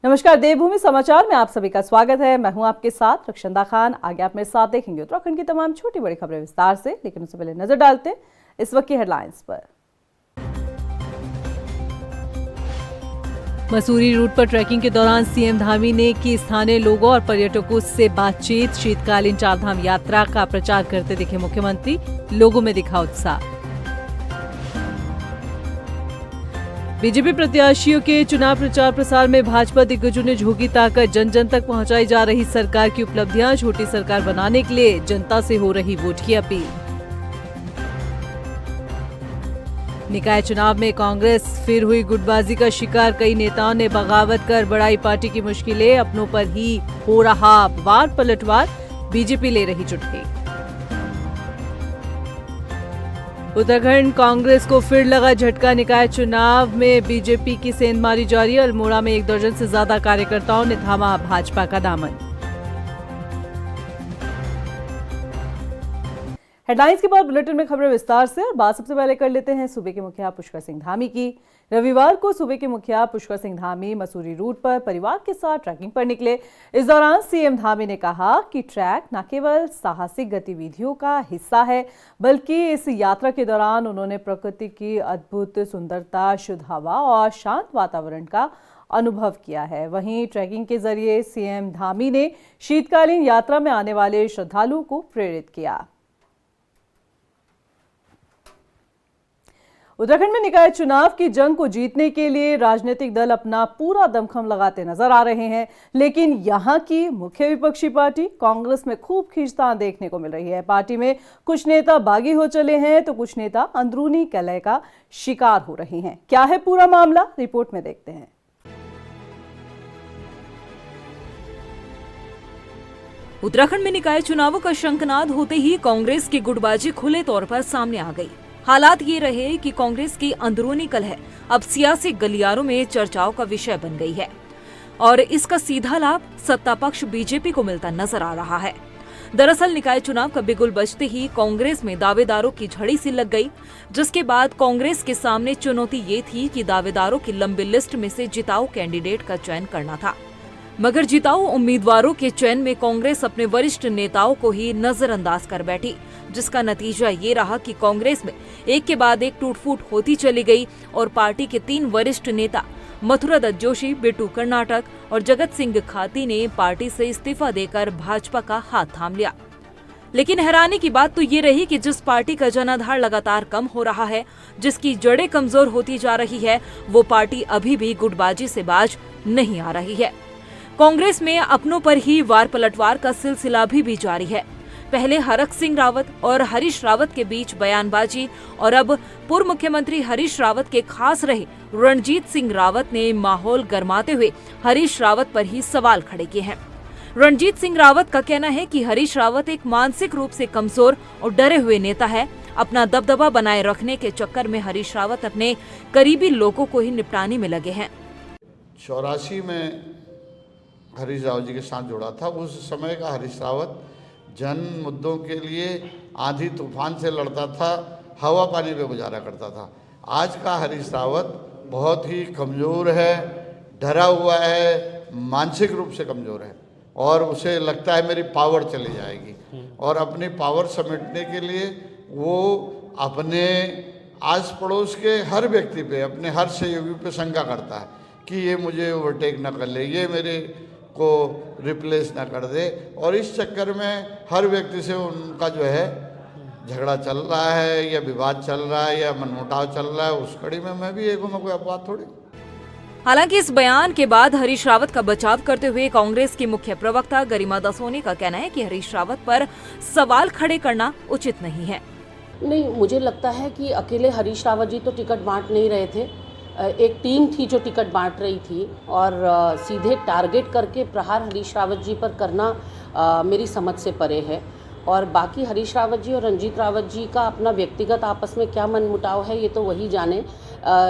नमस्कार, देवभूमि समाचार में आप सभी का स्वागत है। मैं हूं आपके साथ रक्षंदा खान। आगे आप मेरे साथ देखेंगे उत्तराखंड की तमाम छोटी बड़ी खबरें विस्तार से, लेकिन उससे पहले नजर डालते हैं इस वक्त की हेडलाइंस पर। मसूरी रूट पर ट्रैकिंग के दौरान सीएम धामी ने की स्थानीय लोगों और पर्यटकों से बातचीत। शीतकालीन चारधाम यात्रा का प्रचार करते दिखे मुख्यमंत्री, लोगों में दिखा उत्साह। बीजेपी प्रत्याशियों के चुनाव प्रचार प्रसार में भाजपा दिग्गजों ने झोंकी ताकत। जन जन तक पहुंचाई जा रही सरकार की उपलब्धियां, छोटी सरकार बनाने के लिए जनता से हो रही वोट की अपील। निकाय चुनाव में कांग्रेस फिर हुई गुटबाजी का शिकार। कई नेताओं ने बगावत कर बढ़ाई पार्टी की मुश्किलें। अपनों पर ही हो रहा वार पलटवार, बीजेपी ले रही चुटकी। उत्तराखंड कांग्रेस को फिर लगा झटका। निकाय चुनाव में बीजेपी की सेंधमारी जारी। अल्मोड़ा में 1 दर्जन से ज्यादा कार्यकर्ताओं ने थामा भाजपा का दामन। हेडलाइंस के बाद बुलेटिन में खबरें विस्तार से। और बात सबसे पहले कर लेते हैं सूबे के मुखिया पुष्कर सिंह धामी की। रविवार को सूबे के मुखिया पुष्कर सिंह धामी मसूरी रूट पर परिवार के साथ ट्रैकिंग पर निकले। इस दौरान सीएम धामी ने कहा कि ट्रैक न केवल साहसिक गतिविधियों का हिस्सा है, बल्कि इस यात्रा के दौरान उन्होंने प्रकृति की अद्भुत सुंदरता, शुद्ध हवा और शांत वातावरण का अनुभव किया है। वहीं ट्रैकिंग के जरिए सीएम धामी ने शीतकालीन यात्रा में आने वाले श्रद्धालुओं को प्रेरित किया। उत्तराखंड में निकाय चुनाव की जंग को जीतने के लिए राजनीतिक दल अपना पूरा दमखम लगाते नजर आ रहे हैं, लेकिन यहां की मुख्य विपक्षी पार्टी कांग्रेस में खूब खींचतान देखने को मिल रही है। पार्टी में कुछ नेता बागी हो चले हैं तो कुछ नेता अंदरूनी कलह का शिकार हो रहे हैं। क्या है पूरा मामला, रिपोर्ट में देखते हैं। उत्तराखंड में निकाय चुनावों का शंखनाद होते ही कांग्रेस की गुटबाजी खुले तौर पर सामने आ गई। हालात ये रहे कि कांग्रेस की अंदरूनी कलह अब सियासी गलियारों में चर्चाओं का विषय बन गई है और इसका सीधा लाभ सत्ता पक्ष बीजेपी को मिलता नजर आ रहा है। दरअसल निकाय चुनाव का बिगुल बजते ही कांग्रेस में दावेदारों की झड़ी सी लग गई, जिसके बाद कांग्रेस के सामने चुनौती ये थी कि दावेदारों की लंबी लिस्ट में से जिताऊ कैंडिडेट का चयन करना था। मगर जिताऊ उम्मीदवारों के चयन में कांग्रेस अपने वरिष्ठ नेताओं को ही नजरअंदाज कर बैठी, जिसका नतीजा ये रहा कि कांग्रेस में एक के बाद एक टूट-फूट होती चली गई और पार्टी के 3 वरिष्ठ नेता मथुरा दत्त जोशी, बिट्टू कर्नाटक और जगत सिंह खाती ने पार्टी से इस्तीफा देकर भाजपा का हाथ थाम लिया। लेकिन हैरानी की बात तो ये रही कि जिस पार्टी का जनाधार लगातार कम हो रहा है, जिसकी जड़ें कमजोर होती जा रही है, वो पार्टी अभी भी गुटबाजी से बाज नहीं आ रही है। कांग्रेस में अपनों पर ही वार पलटवार का सिलसिला भी जारी है। पहले हरक सिंह रावत और हरीश रावत के बीच बयानबाजी और अब पूर्व मुख्यमंत्री हरीश रावत के खास रहे रणजीत सिंह रावत ने माहौल गरमाते हुए हरीश रावत पर ही सवाल खड़े किए हैं। रणजीत सिंह रावत का कहना है कि हरीश रावत एक मानसिक रूप से कमजोर और डरे हुए नेता है। अपना दबदबा बनाए रखने के चक्कर में हरीश रावत अपने करीबी लोगों को ही निपटाने में लगे हैं। 84 में हरीश रावत जी के साथ जुड़ा था। उस समय का हरीश रावत जन मुद्दों के लिए आंधी तूफान से लड़ता था, हवा पानी पे गुजारा करता था। आज का हरीश रावत बहुत ही कमज़ोर है, डरा हुआ है, मानसिक रूप से कमज़ोर है और उसे लगता है मेरी पावर चली जाएगी और अपनी पावर समेटने के लिए वो अपने आस पड़ोस के हर व्यक्ति पे, अपने हर सहयोगी पे शंका करता है कि ये मुझे ओवरटेक न कर ले, ये मेरे को रिप्लेस ना कर दे। और इस चक्कर में हर व्यक्ति से उनका जो है झगड़ा चल रहा है या विवाद चल रहा है या मनमुटाव चल रहा है। उस कड़ी में मैं भी एक हूँ, मैं कोई अपवाद थोड़ी। हालांकि इस बयान के बाद हरीश रावत का बचाव करते हुए कांग्रेस की मुख्य प्रवक्ता गरिमा दसोनी का कहना है कि हरीश रावत पर सवाल खड़े करना उचित नहीं है। नहीं, मुझे लगता है कि अकेले हरीश रावत जी तो टिकट बांट नहीं रहे थे। एक टीम थी जो टिकट बांट रही थी और सीधे टारगेट करके प्रहार हरीश रावत जी पर करना मेरी समझ से परे है। और बाकी हरीश रावत जी और रंजीत रावत जी का अपना व्यक्तिगत आपस में क्या मनमुटाव है ये तो वही जाने,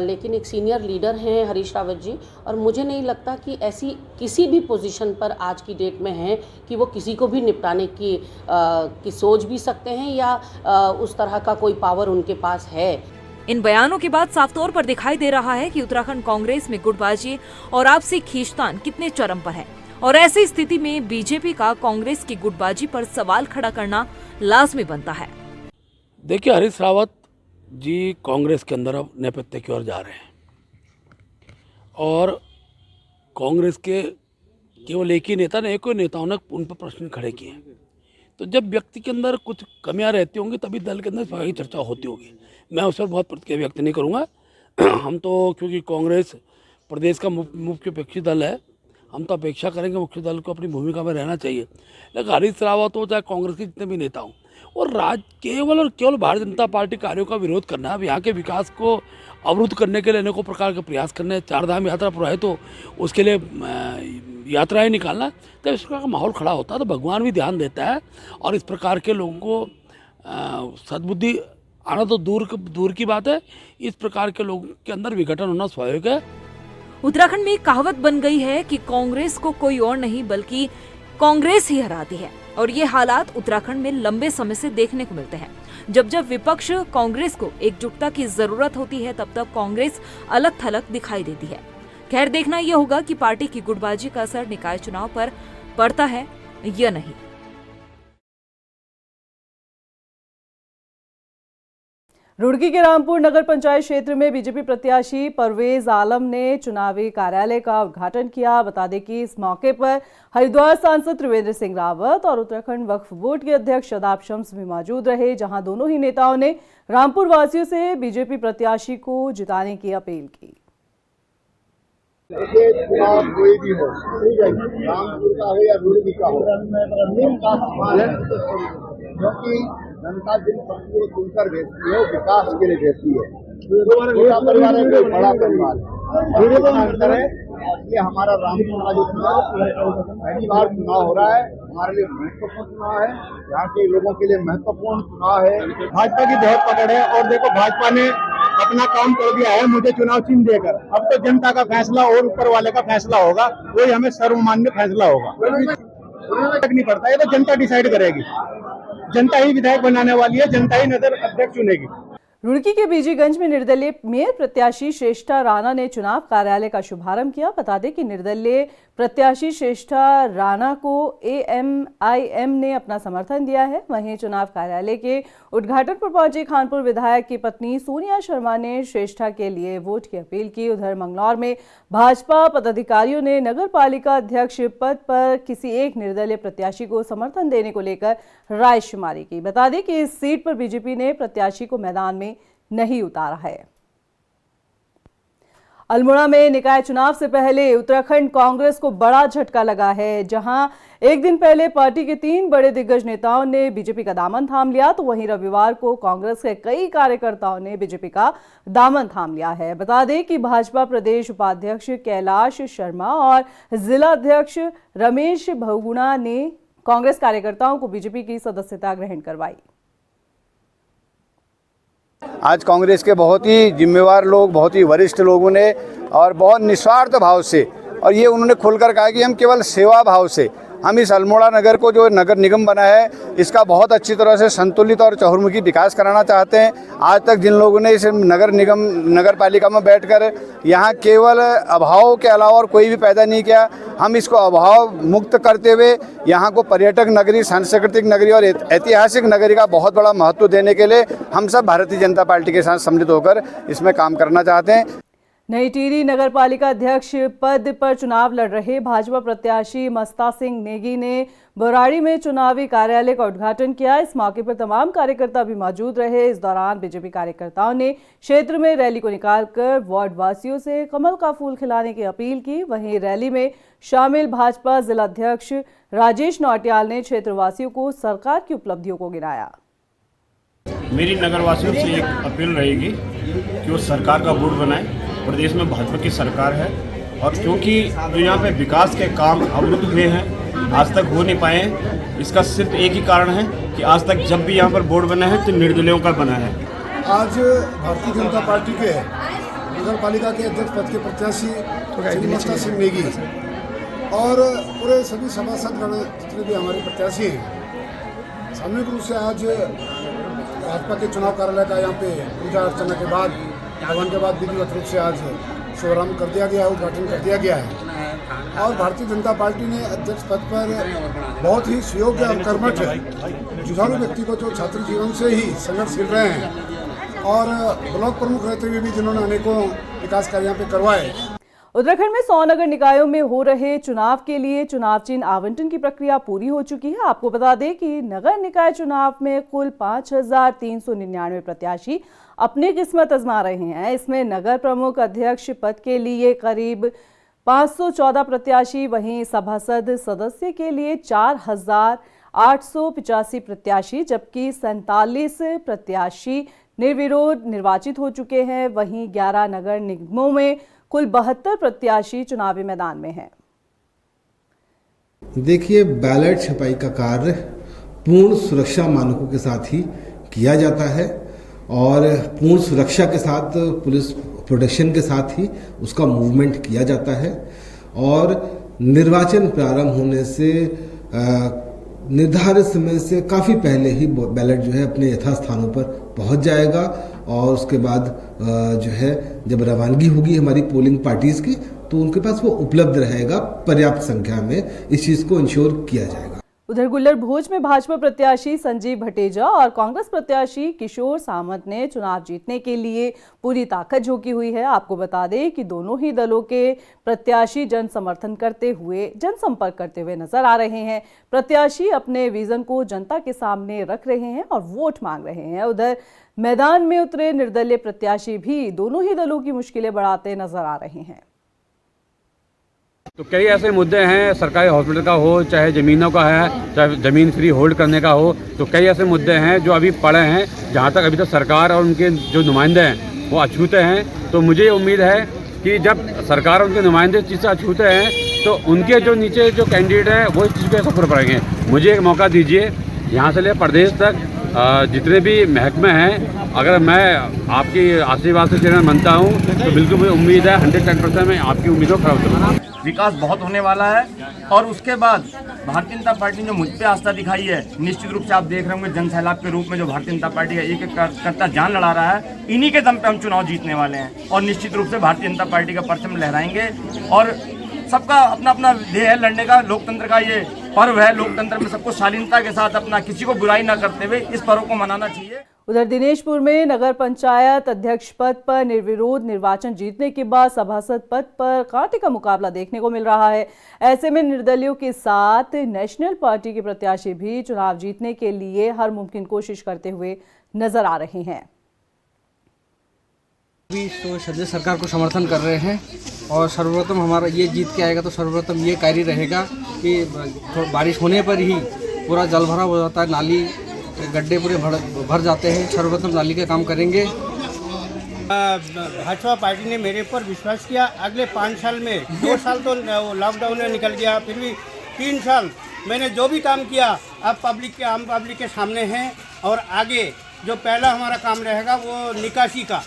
लेकिन एक सीनियर लीडर हैं हरीश रावत जी और मुझे नहीं लगता कि ऐसी किसी भी पोजीशन पर आज की डेट में हैं कि वो किसी को भी निपटाने की सोच भी सकते हैं या उस तरह का कोई पावर उनके पास है। इन बयानों के बाद साफ तौर पर दिखाई दे रहा है कि उत्तराखंड कांग्रेस में गुटबाजी और आपसी खींचतान कितने चरम पर है और ऐसी स्थिति में बीजेपी का कांग्रेस की गुटबाजी पर सवाल खड़ा करना लाजमी बनता है। देखिए, हरीश रावत जी कांग्रेस के अंदर अब नेपथ्य की ओर जा रहे हैं और कांग्रेस के केवल एक ही नेता ने, एक ही नेताओं ने उन पर प्रश्न खड़े किए हैं। तो जब व्यक्ति के अंदर कुछ कमियां रहती होंगी तभी दल के अंदर स्वाभाविक चर्चा होती होगी। मैं उस पर बहुत प्रतिक्रिया व्यक्त नहीं करूंगा। हम तो क्योंकि कांग्रेस प्रदेश का मुख्य विपक्षी दल है, हम तो अपेक्षा करेंगे मुख्य दल को अपनी भूमिका में रहना चाहिए। लेकिन हरीश रावत हो चाहे कांग्रेस के जितने भी नेता हों और केवल भारतीय जनता पार्टी कार्यों का विरोध करना, अब यहाँ के विकास को अवरुद्ध करने के लिए अनेकों प्रकार के प्रयास करने, चारधाम यात्रा प्रवाहित हो उसके लिए यात्राएं निकालना, तो इस प्रकार का माहौल खड़ा होता है तो भगवान भी ध्यान देता है और इस प्रकार के लोगों को सद्बुद्धि आना तो दूर की बात है, इस प्रकार के लोगों के अंदर विघटन होना स्वाभाविक है। उत्तराखंड में कहावत बन गई है कि कांग्रेस को कोई और नहीं बल्कि कांग्रेस ही हराती है और ये हालात उत्तराखंड में लंबे समय से देखने को मिलते हैं। जब जब विपक्ष कांग्रेस को एकजुटता की जरूरत होती है तब तब कांग्रेस अलग थलग दिखाई देती है। खैर, देखना यह होगा कि पार्टी की गुटबाजी का असर निकाय चुनाव पर पड़ता है या नहीं। रुड़की के रामपुर नगर पंचायत क्षेत्र में बीजेपी प्रत्याशी परवेज आलम ने चुनावी कार्यालय का उद्घाटन किया। बता दें कि इस मौके पर हरिद्वार सांसद त्रिवेंद्र सिंह रावत और उत्तराखंड वक्फ बोर्ड के अध्यक्ष शादाब शम्स भी मौजूद रहे, जहां दोनों ही नेताओं ने रामपुर वासियों से बीजेपी प्रत्याशी को जिताने की अपील की। चुनाव कोई भी हो, रामपुर का हो या रुड़की का हो, क्योंकि जनता जिन शक्तियों को चुनकर भेजती है विकास के लिए भेजती है। छोटा परिवार है, कोई बड़ा परिवार अंतर है। इसलिए हमारा रामपुर का जो चुनाव पहली बार चुनाव हो रहा है, हमारे लिए महत्वपूर्ण चुनाव है, यहाँ के लोगों के लिए महत्वपूर्ण चुनाव है। भाजपा की बहुत पकड़ है और देखो भाजपा ने अपना काम कर दिया है मुझे चुनाव चिन्ह देकर। अब तो जनता का फैसला और ऊपर वाले का फैसला होगा, वही हमें सर्वमान्य फैसला होगा। तक नहीं पड़ता, ये तो जनता डिसाइड करेगी। जनता ही विधायक बनाने वाली है, जनता ही नगर अध्यक्ष चुनेगी। रुड़की के बीजीगंज में निर्दलीय मेयर प्रत्याशी श्रेष्ठा राणा ने चुनाव कार्यालय का शुभारंभ किया। बता दें कि निर्दलीय प्रत्याशी श्रेष्ठा राणा को AMIM ने अपना समर्थन दिया है। वहीं चुनाव कार्यालय के उद्घाटन पर पहुंचे खानपुर विधायक की पत्नी सोनिया शर्मा ने श्रेष्ठा के लिए वोट की अपील की। उधर मंगलौर में भाजपा पदाधिकारियों ने नगर पालिका अध्यक्ष पद पर किसी एक निर्दलीय प्रत्याशी को समर्थन देने को लेकर रायशुमारी की। बता दें कि इस सीट पर बीजेपी ने प्रत्याशी को मैदान में नहीं उतारा है। अल्मोड़ा में निकाय चुनाव से पहले उत्तराखंड कांग्रेस को बड़ा झटका लगा है, जहां एक दिन पहले पार्टी के 3 बड़े दिग्गज नेताओं ने बीजेपी का दामन थाम लिया, तो वहीं रविवार को कांग्रेस के कई कार्यकर्ताओं ने बीजेपी का दामन थाम लिया है। बता दें कि भाजपा प्रदेश उपाध्यक्ष कैलाश शर्मा और जिला अध्यक्ष रमेश बहुगुणा ने कांग्रेस कार्यकर्ताओं को बीजेपी की सदस्यता ग्रहण करवाई। आज कांग्रेस के बहुत ही जिम्मेवार लोग, बहुत ही वरिष्ठ लोगों ने और बहुत निस्वार्थ भाव से, और ये उन्होंने खुलकर कहा कि हम केवल सेवा भाव से हम इस अल्मोड़ा नगर को जो नगर निगम बना है इसका बहुत अच्छी तरह से संतुलित और चहुर्मुखी विकास कराना चाहते हैं। आज तक जिन लोगों ने इस नगर पालिका में बैठकर यहाँ केवल अभाव के अलावा और कोई भी पैदा नहीं किया, हम इसको अभाव मुक्त करते हुए यहाँ को पर्यटक नगरी, सांस्कृतिक नगरी और ऐतिहासिक नगरी का बहुत बड़ा महत्व देने के लिए हम सब भारतीय जनता पार्टी के साथ सम्मिलित होकर इसमें काम करना चाहते हैं। नई टिहरी नगर पालिका अध्यक्ष पद पर चुनाव लड़ रहे भाजपा प्रत्याशी मस्ता सिंह नेगी ने बराड़ी में चुनावी कार्यालय का उद्घाटन किया। इस मौके पर तमाम कार्यकर्ता भी मौजूद रहे। इस दौरान बीजेपी कार्यकर्ताओं ने क्षेत्र में रैली को निकालकर वार्ड वासियों से कमल का फूल खिलाने की अपील की। वहीं रैली में शामिल भाजपा जिलाध्यक्ष राजेश नौटियाल ने क्षेत्रवासियों को सरकार की उपलब्धियों को गिनाया। मेरी नगरवासियों से एक अपील रहेगी कि वो सरकार का बोर्ड बनाए। प्रदेश में भाजपा की सरकार है और क्योंकि जो यहाँ पे विकास के काम अवरुद्ध हुए हैं, आज तक हो नहीं पाए हैं, इसका सिर्फ एक ही कारण है कि आज तक जब भी यहाँ पर बोर्ड बना है तो निर्दलीयों का बना है। आज भारतीय जनता पार्टी के नगर पालिका के अध्यक्ष पद के प्रत्याशी मस्ता सिंह नेगी और पूरे सभी सभासदगण जितने भी हमारे प्रत्याशी हैं, सामूहिक रूप से आज भाजपा के चुनाव कार्यालय का यहाँ पे पूजा अर्चना के बाद हवन के बाद विधिवत रूप से आज शुभारंभ कर दिया गया है, उद्घाटन कर दिया गया है। और भारतीय जनता पार्टी ने अध्यक्ष पद पर बहुत ही सुयोग्य और कर्मठ जुझारू व्यक्ति को जो छात्र जीवन से ही संघर्षशील रहे हैं और ब्लॉक प्रमुख रहते हुए भी जिन्होंने अनेकों विकास कार्य यहाँ पे करवाए। उत्तराखंड में 100 नगर निकायों में हो रहे चुनाव के लिए चुनाव चिन्ह आवंटन की प्रक्रिया पूरी हो चुकी है। आपको बता दें कि नगर निकाय चुनाव में कुल 5,399 प्रत्याशी अपनी किस्मत आजमा रहे हैं। इसमें नगर प्रमुख अध्यक्ष पद के लिए करीब 514 प्रत्याशी, वहीं सभासद सदस्य के लिए 4,885 प्रत्याशी, जबकि 47 प्रत्याशी निर्विरोध निर्वाचित हो चुके हैं। वहीं 11 नगर निगमों में कुल 72 प्रत्याशी चुनावी मैदान में हैं। देखिए, बैलेट छपाई का कार्य पूर्ण सुरक्षा मानकों के साथ ही किया जाता है और पूर्ण सुरक्षा के साथ पुलिस प्रोटेक्शन के साथ ही उसका मूवमेंट किया जाता है और निर्वाचन प्रारंभ होने से निर्धारित समय से काफ़ी पहले ही बैलेट जो है अपने यथास्थानों पर पहुंच जाएगा और उसके बाद जो है जब रवानगी होगी हमारी पोलिंग पार्टीज़ की तो उनके पास वो उपलब्ध रहेगा पर्याप्त संख्या में। इस चीज़ को इंश्योर किया जाएगा। उधर गुल्लर भोज में भाजपा प्रत्याशी संजीव भटेजा और कांग्रेस प्रत्याशी किशोर सामंत ने चुनाव जीतने के लिए पूरी ताकत झोंकी हुई है। आपको बता दें कि दोनों ही दलों के प्रत्याशी जनसंपर्क करते हुए नजर आ रहे हैं। प्रत्याशी अपने विजन को जनता के सामने रख रहे हैं और वोट मांग रहे हैं। उधर मैदान में उतरे निर्दलीय प्रत्याशी भी दोनों ही दलों की मुश्किलें बढ़ाते नजर आ रहे हैं। तो कई ऐसे मुद्दे हैं, सरकारी हॉस्पिटल का हो, चाहे ज़मीनों का है, चाहे ज़मीन फ्री होल्ड करने का हो, तो कई ऐसे मुद्दे हैं जो अभी पड़े हैं, जहां तक अभी तक सरकार और उनके जो नुमाइंदे हैं वो अछूते हैं। तो मुझे उम्मीद है कि जब सरकार और उनके नुमाइंदे इस चीज़ से अछूते हैं तो उनके जो नीचे जो कैंडिडेट हैं वो इस चीज़ को सफर पड़ेंगे। मुझे एक मौका दीजिए, यहाँ से ले प्रदेश तक जितने भी महकमे हैं, अगर मैं आपकी आशीर्वाद से चेयरमैन बनता हूँ तो बिल्कुल मुझे उम्मीद है 110% मैं आपकी उम्मीदों को खरा उतरूंगा। विकास बहुत होने वाला है और उसके बाद भारतीय जनता पार्टी ने मुझ पे आस्था दिखाई है। निश्चित रूप से आप देख रहे होंगे जन सैलाब के रूप में जो भारतीय जनता पार्टी का एक करता जान लड़ा रहा है, इन्हीं के दम पे हम चुनाव जीतने वाले हैं और निश्चित रूप से भारतीय जनता पार्टी का परचम लहराएंगे। और सबका अपना अपना ध्येय है लड़ने का, लोकतंत्र का ये पर्व है। लोकतंत्र में सबको शालीनता के साथ अपना किसी को बुराई ना करते हुए इस पर्व को मनाना चाहिए। उधर दिनेशपुर में नगर पंचायत अध्यक्ष पद पर निर्विरोध निर्वाचन जीतने के बाद सभासद पद पर कांटे का मुकाबला देखने को मिल रहा है। ऐसे में निर्दलियों के साथ नेशनल पार्टी के प्रत्याशी भी चुनाव जीतने के लिए हर मुमकिन कोशिश करते हुए नजर आ रहे हैं। अभी तो सदस्य सरकार को समर्थन कर रहे हैं और सर्वप्रथम हमारा ये जीत के आएगा तो सर्वप्रथम ये कार्य रहेगा कि बारिश होने पर ही पूरा जल भराव हो जाता है, नाली गड्ढे पूरे भर जाते हैं। सर्वप्रथम नाली का काम करेंगे। भाजपा पार्टी ने मेरे ऊपर विश्वास किया। अगले 5 साल में 2 साल तो लॉकडाउन में निकल गया, फिर भी 3 साल मैंने जो भी काम किया अब आम पब्लिक के सामने है। और आगे जो पहला हमारा काम रहेगा वो निकासी का,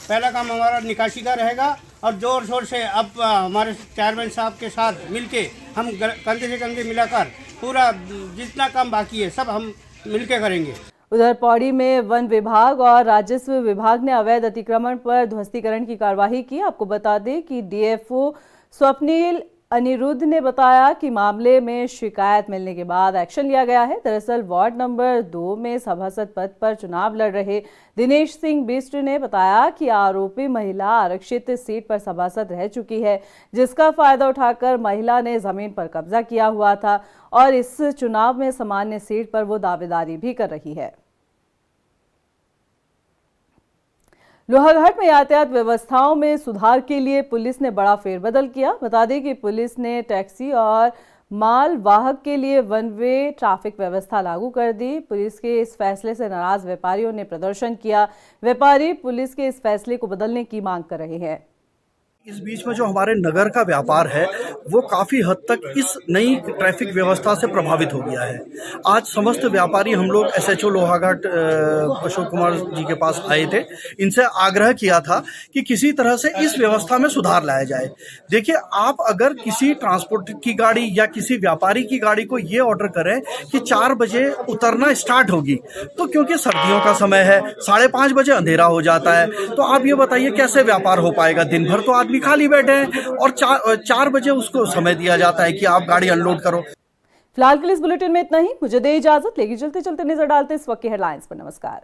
पहला काम हमारा निकासी का रहेगा और जोर शोर से अब हमारे चेयरमैन साहब के साथ मिलके हम कंधे से कंधे मिलाकर पूरा जितना काम बाकी है सब हम मिलके करेंगे। उधर पौड़ी में वन विभाग और राजस्व विभाग ने अवैध अतिक्रमण पर ध्वस्तीकरण की कार्यवाही की। आपको बता दें कि डीएफओ स्वप्निल अनिरुद्ध ने बताया कि मामले में शिकायत मिलने के बाद एक्शन लिया गया है। दरअसल वार्ड नंबर 2 में सभासद पद पर चुनाव लड़ रहे दिनेश सिंह बिष्ट ने बताया कि आरोपी महिला आरक्षित सीट पर सभासद रह चुकी है, जिसका फायदा उठाकर महिला ने जमीन पर कब्जा किया हुआ था और इस चुनाव में सामान्य सीट पर वो दावेदारी भी कर रही है। लोहाघाट में यातायात व्यवस्थाओं में सुधार के लिए पुलिस ने बड़ा फेरबदल किया। बता दें कि पुलिस ने टैक्सी और माल वाहक के लिए वन वे ट्रैफिक व्यवस्था लागू कर दी। पुलिस के इस फैसले से नाराज व्यापारियों ने प्रदर्शन किया। व्यापारी पुलिस के इस फैसले को बदलने की मांग कर रहे हैं। इस बीच में जो हमारे नगर का व्यापार है वो काफ़ी हद तक इस नई ट्रैफिक व्यवस्था से प्रभावित हो गया है। आज समस्त व्यापारी हम लोग SHO लोहाघाट अशोक कुमार जी के पास आए थे, इनसे आग्रह किया था कि किसी तरह से इस व्यवस्था में सुधार लाया जाए। देखिए, आप अगर किसी ट्रांसपोर्ट की गाड़ी या किसी व्यापारी की गाड़ी को ये ऑर्डर करें कि 4 बजे उतरना स्टार्ट होगी, तो क्योंकि सर्दियों का समय है, 5:30 बजे अंधेरा हो जाता है, तो आप ये बताइए कैसे व्यापार हो पाएगा। दिन भर तो आदमी खाली बैठे हैं और 4 बजे उसको समय दिया जाता है कि आप गाड़ी अनलोड करो। फिलहाल के लिए इस बुलेटिन में इतना ही। मुझे दे इजाजत, लेकिन चलते चलते नजर डालते इस वक्त की हेडलाइंस पर। नमस्कार।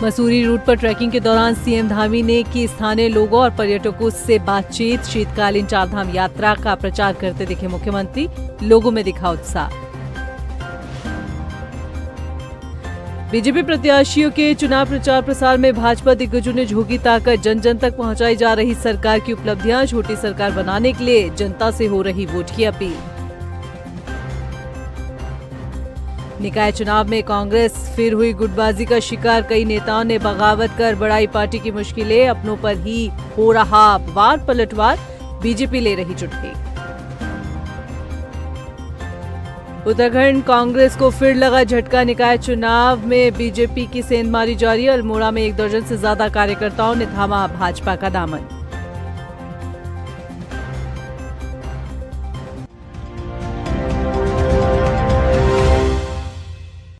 मसूरी रूट पर ट्रैकिंग के दौरान सीएम धामी ने की स्थानीय लोगों और पर्यटकों से बातचीत। शीतकालीन चारधाम यात्रा का प्रचार करते दिखे मुख्यमंत्री, लोगों में दिखा उत्साह। बीजेपी प्रत्याशियों के चुनाव प्रचार प्रसार में भाजपा दिग्गजों ने झोंकी ताकत। जन जन तक पहुंचाई जा रही सरकार की उपलब्धियां, छोटी सरकार बनाने के लिए जनता से हो रही वोट की अपील। निकाय चुनाव में कांग्रेस फिर हुई गुटबाजी का शिकार। कई नेताओं ने बगावत कर बढ़ाई पार्टी की मुश्किलें। अपनों पर ही हो रहा वार पलटवार, बीजेपी ले रही चुटकी। उत्तराखंड कांग्रेस को फिर लगा झटका। निकाय चुनाव में बीजेपी की सेंधमारी जारी। अल्मोड़ा में 1 दर्जन से ज्यादा कार्यकर्ताओं ने थामा भाजपा का दामन।